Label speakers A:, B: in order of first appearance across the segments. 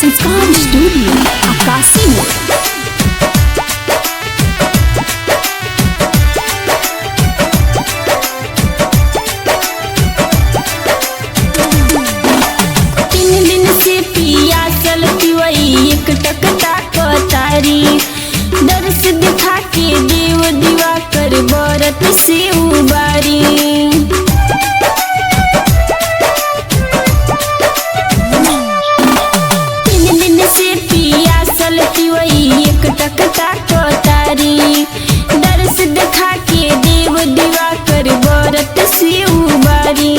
A: संस्कार स्टूडियो आकाशी मोड़। एक टकटा कतारी दर्श दिखा के देव दीवा कर बरत से उबारी। तीन दिन से पियासल पिवई एक टकटा कतारी दर्श दिखा के देव दीवा कर बरत से उबारी।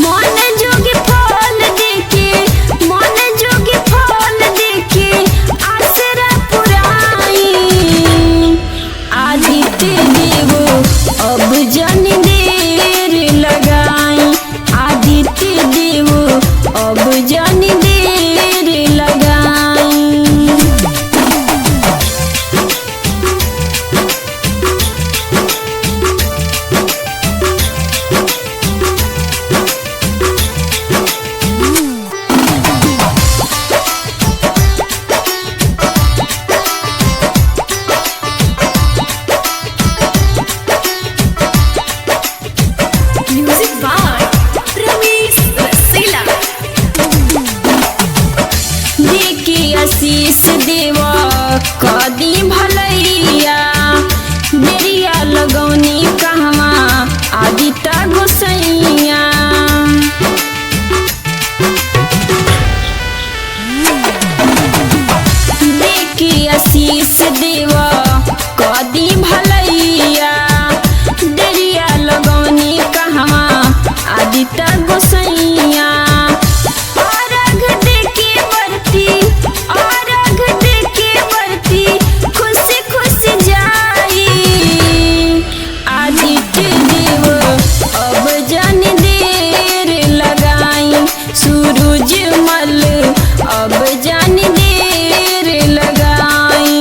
A: मन जोगी फल देके मन जोगी फल देके आसरा पुराई। आदित्य देव अब जन देर लगाई आदित्य देव अब जन देर लगाई। Music by Ramesh Rasila. देके आशीष देवा कदी भलैया बेरिया लगौनी कहवा आदित्य गोसैया। देके आशीष देवा कदी भलैया बेरिया लगौनी कहवा आदित्य गोसैया। अर्घ देके बरती अर्घ देके बरती खुशी खुशी जाई। आदित्य देव अब जन देर लगाई सूरज मल अब जन देर लगाई।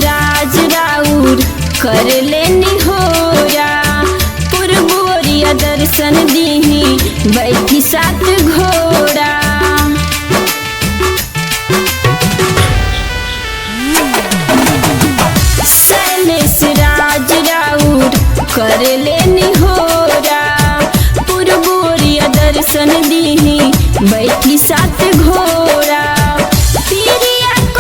A: राज राउर कर लेनी होरा पुरबोरिया दर्शन दीही बैठी सात घोड़ा। शैलेश राज राउर कर लेनी होरा पुरबोरिया दर्शन दीही